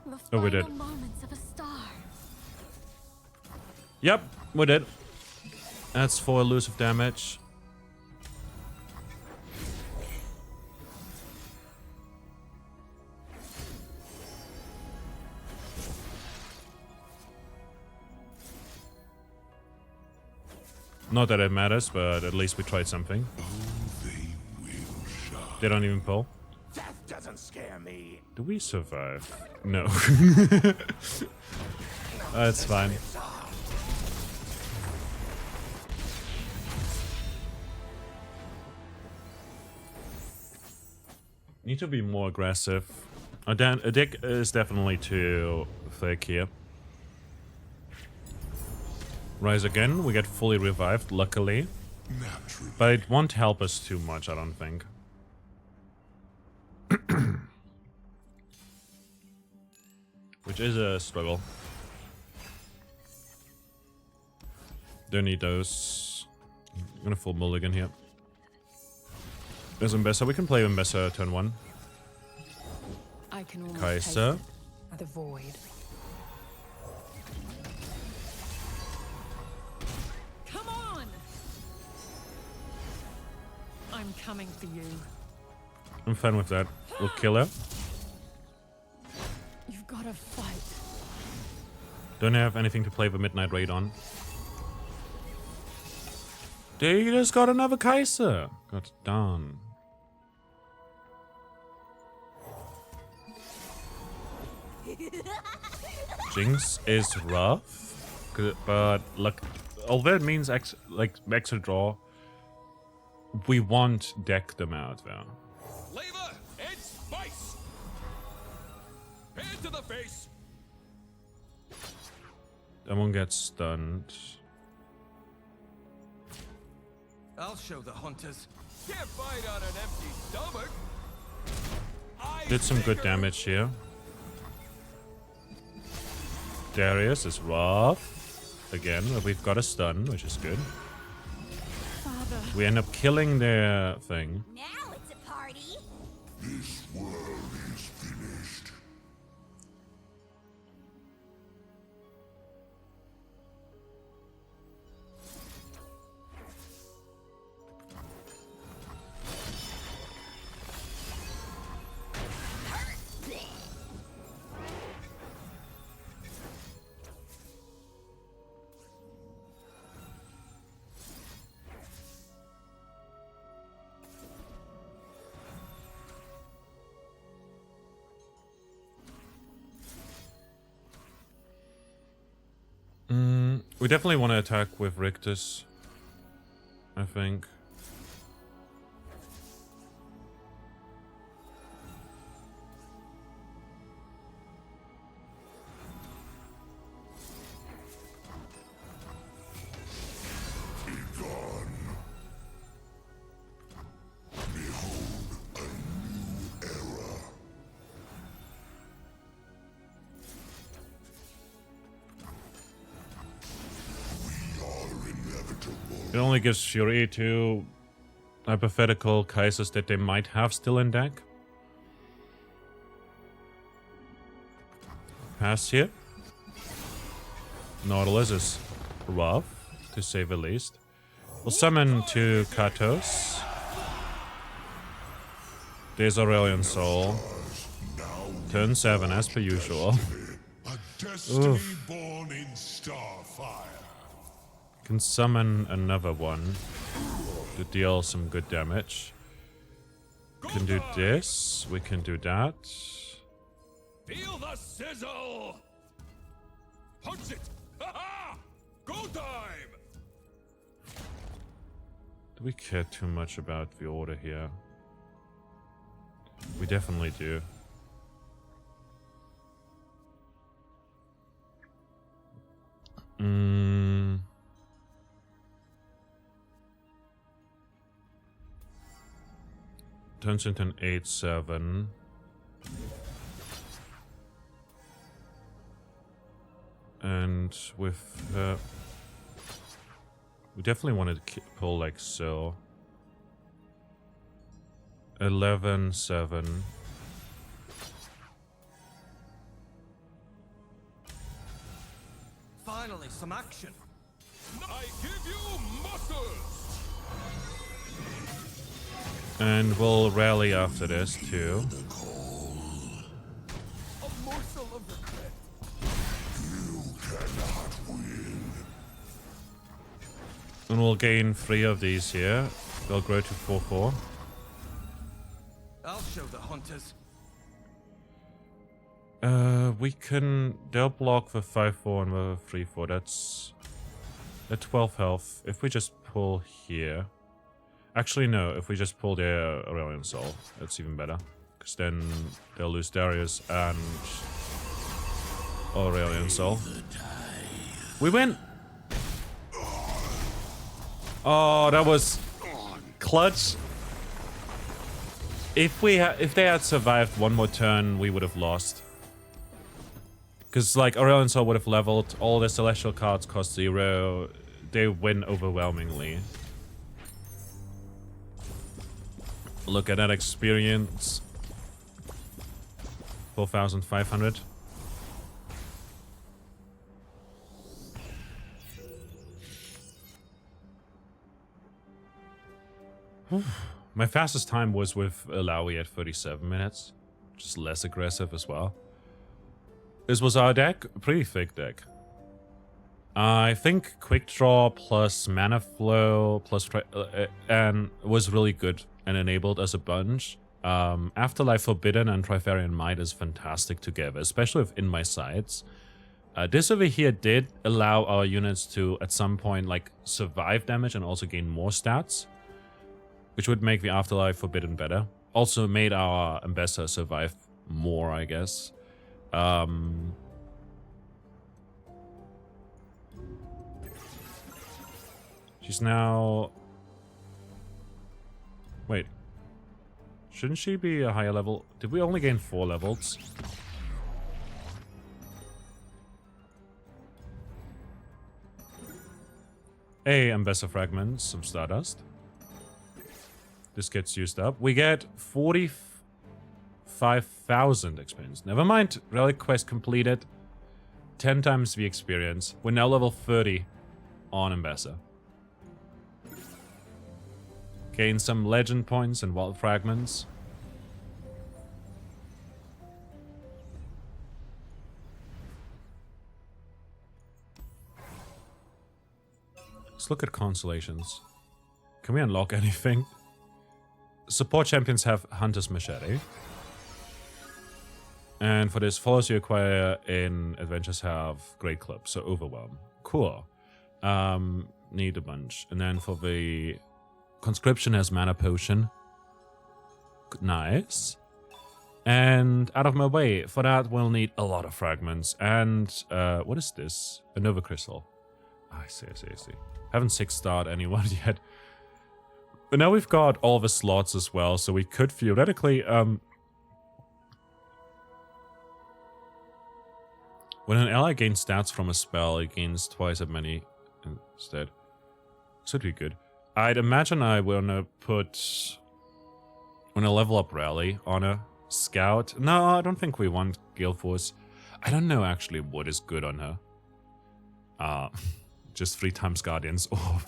The Oh, we final did. moments of a star. Yep, we did. That's 4 elusive damage. Not that it matters, but at least we tried something. They don't even pull. Death doesn't scare me. Do we survive? No. That's fine. Need to be more aggressive. A deck is definitely too thick here. Rise again, we get fully revived, luckily. But it won't help us too much, I don't think. Which is a struggle. Don't need those. I'm gonna full mulligan here. There's Ambessa. We can play Ambessa turn 1. I can almost Kai'Sa. taste it. The void. Come on! I'm coming for you. I'm fine with that. We'll kill her. You've got to fight. Don't have anything to play the Midnight Raid on. They just got another Kai'Sa. God darn. Jinx is rough, but look, although it means extra draw, we won't deck them out though. Flavor and spice. Hand to the face. That one gets stunned. I'll show the hunters. Can't fight on an empty stomach. Did some good damage here. Darius is rough. Again, but we've got a stun, which is good. Father. We end up killing their thing. Now it's a party. This world is finished. We definitely want to attack with Rictus, I think. It only gives Fury to hypothetical Kaisers that they might have still in deck. Pass here. Nautilus is rough, to say the least. We'll summon 2 Katos. There's Aurelion Sol. Turn 7 as per usual. A destiny born in starfire. Can summon another one to deal some good damage. Can do this. We can do that. Feel the sizzle! Punch it! Ha-ha! Go time! Do we care too much about the order here? We definitely do. Turns into an 8/7. And with we definitely wanted to pull like so. 11/7. Finally, some action. I give you muscles! And we'll rally after this too. A morsel of regret. And we'll gain 3 of these here. They'll grow to 4/4. I'll show the hunters. We can... They'll block the 5/4 and the 3/4. That's... at 12 health. If we just pull here... Actually, no. If we just pull their Aurelion Sol, that's even better. Because then they'll lose Darius and... Aurelion Sol. We win! Oh, that was... clutch. If they had survived one more turn, we would have lost. Because, like, Aurelion Sol would have leveled, all the Celestial cards cost 0. They win overwhelmingly. Look at that experience. 4,500. My fastest time was with Alawi at 37 minutes. Just less aggressive as well. This was our deck. Pretty thick deck. I think Quick Draw plus Mana Flow plus and was really good and enabled as a bunch. Afterlife Forbidden and Trifarian Might is fantastic together, especially with In My Sights. This over here did allow our units to, at some point, like, survive damage and also gain more stats, which would make the Afterlife Forbidden better. Also made our Ambessa survive more, I guess. She's now... Wait. Shouldn't she be a higher level? Did we only gain 4 levels? Hey, Ambessa Fragments, some Stardust. This gets used up. We get 45,000 experience. Never mind. Relic quest completed. 10 times the experience. We're now level 30 on Ambessa. Gain some legend points and wild fragments. Let's look at constellations. Can we unlock anything? Support champions have Hunter's Machete. And for this, followers you acquire in adventures have Great Club, so Overwhelm. Cool. Need a bunch. And then for the Conscription has Mana Potion. Nice. And out of my way, for that we'll need a lot of fragments. And what is this? A Nova Crystal. I see. Haven't 6-starred anyone yet. But now we've got all the slots as well, so we could theoretically... when an ally gains stats from a spell, it gains twice as many instead. Should be good. I'd imagine I wanna level up Rally on a Scout. No, I don't think we want Gale Force. I don't know actually what is good on her. Just 3 times Guardian's Orb.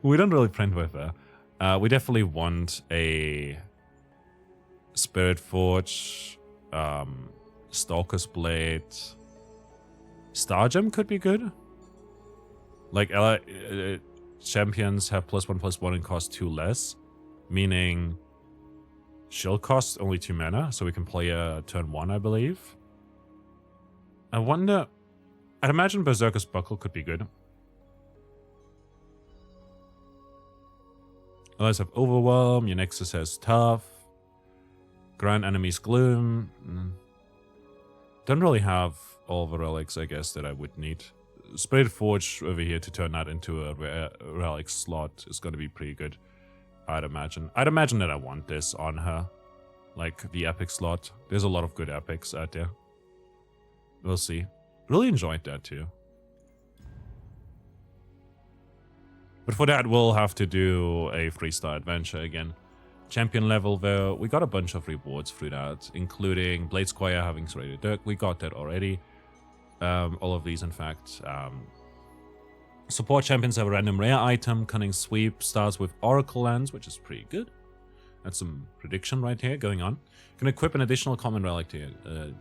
We don't really print with her. We definitely want a Spirit Forge, Stalker's Blade. Star Gem could be good. Like, champions have +1/+1 and cost 2 less, meaning she'll cost only 2 mana, so we can play a turn 1, I believe. I wonder... I'd imagine Berserker's Buckle could be good. Allies have Overwhelm, your Nexus has Tough, grant enemies Gloom. Don't really have all the relics, I guess, that I would need. Spirit Forge over here to turn that into a relic slot is going to be pretty good, I'd imagine. I'd imagine that I want this on her, like the epic slot. There's a lot of good epics out there. We'll see. Really enjoyed that too. But for that, we'll have to do a 3-star adventure again. Champion level, though, we got a bunch of rewards through that, including Blade Squire having Serrated Dirk. We got that already. All of these, in fact. Support champions have a random rare item. Cunning Sweep starts with Oracle Lands, which is pretty good. That's some prediction right here going on. Can equip an additional common relic to your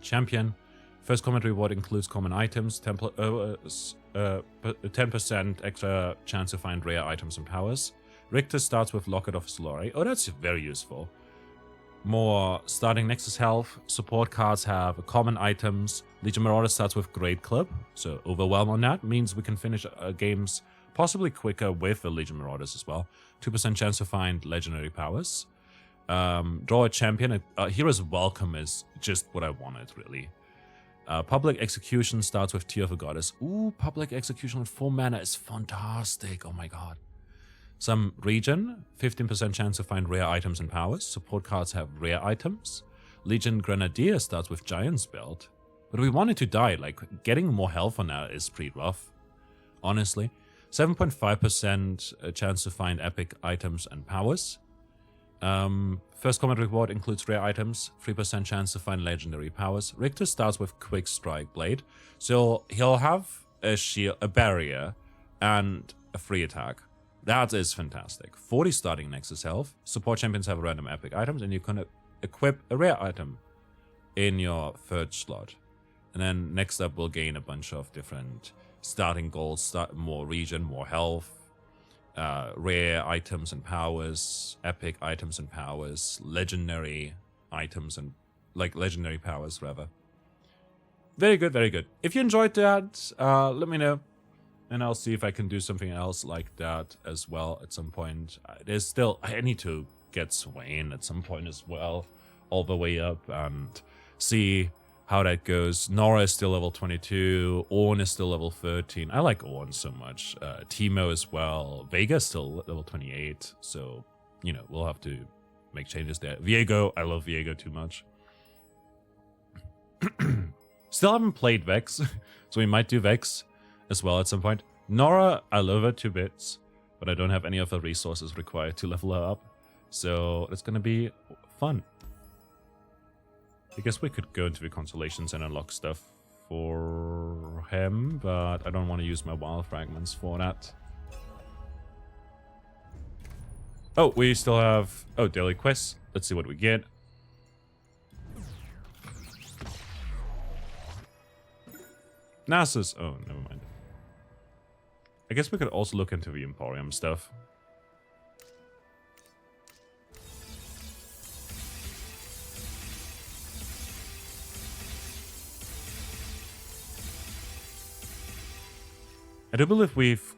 champion. First common reward includes common items, 10% extra chance to find rare items and powers. Richter starts with Locket of Solari. Oh, that's very useful. More starting Nexus health. Support cards have common items. Legion Marauder starts with Great Club, so Overwhelm on that means we can finish games possibly quicker with the Legion Marauders as well. 2% chance to find legendary powers. Draw a champion. Hero's Welcome is just what I wanted, really. Public Execution starts with Tear of the Goddess. Ooh, Public Execution with 4 mana is fantastic. Oh my god. Some region, 15% chance to find rare items and powers. Support cards have rare items. Legion Grenadier starts with Giant's Belt. But we wanted to die, like, getting more health on that is pretty rough, honestly. 7.5% chance to find epic items and powers. First common reward includes rare items, 3% chance to find legendary powers. Richter starts with Quick Strike Blade, so he'll have a shield, a barrier, and a free attack. That is fantastic. 40 starting Nexus health. Support champions have random epic items, and you can equip a rare item in your third slot. And then next up, we'll gain a bunch of different starting goals, more region, more health, rare items and powers, epic items and powers, legendary items and, like, legendary powers, rather. Very good, very good. If you enjoyed that, let me know. And I'll see if I can do something else like that as well at some point. There's still... I need to get Swain at some point as well, all the way up, and see how that goes. Nora is still level 22. Ornn is still level 13. I like Ornn so much. Teemo as well. Vega is still level 28. So, you know, we'll have to make changes there. Viego, I love Viego too much. Still haven't played Vex, so we might do Vex as well at some point. Nora, I love her 2 bits, but I don't have any of the resources required to level her up. So it's gonna be fun. I guess we could go into the constellations and unlock stuff for him, but I don't want to use my wild fragments for that. Oh, we still have... Oh, daily quests. Let's see what we get. Nasus. Oh, never mind. I guess we could also look into the Emporium stuff. I do believe we've...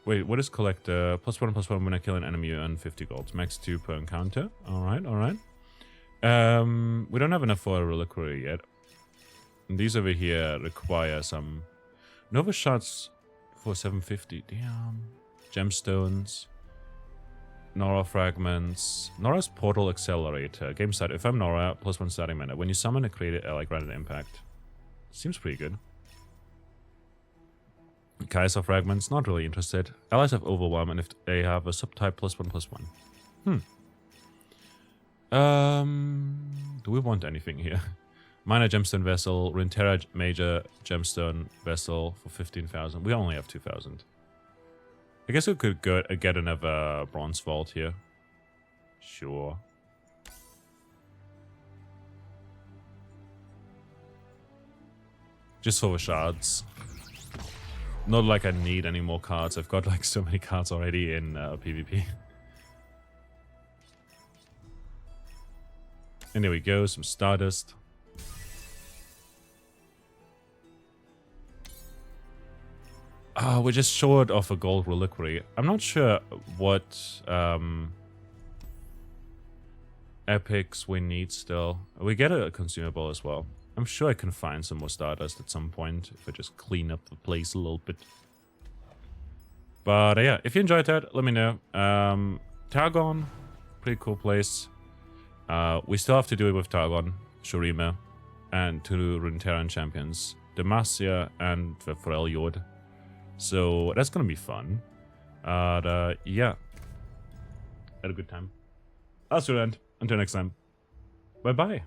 Wait, what is collect? +1/+1 when I kill an enemy, you earn 50 gold. Max 2 per encounter. Alright, alright. We don't have enough for a reliquary yet. And these over here require some... Nova shots for 750. Damn. Gemstones. Nora fragments. Nora's portal accelerator. Game start. If I'm Nora, +1 starting mana. When you summon a created like random impact. Seems pretty good. Kaiser fragments, not really interested. Allies have overwhelm, and if they have a subtype +1/+1. Do we want anything here? Minor gemstone vessel, Runeterra major gemstone vessel for 15,000. We only have 2,000. I guess we could go get another bronze vault here. Sure. Just for the shards. Not like I need any more cards. I've got like so many cards already in PvP. And there we go, some Stardust. We're just short of a gold reliquary. I'm not sure what epics we need still. We get a consumable as well. I'm sure I can find some more Stardust at some point if I just clean up the place a little bit. But yeah, if you enjoyed that, let me know. Targon, pretty cool place. We still have to do it with Targon, Shurima, and 2 Runeterran champions, Demacia and the Aurelion. So that's gonna be fun. Yeah. Had a good time. I'll see you then. Until next time. Bye bye.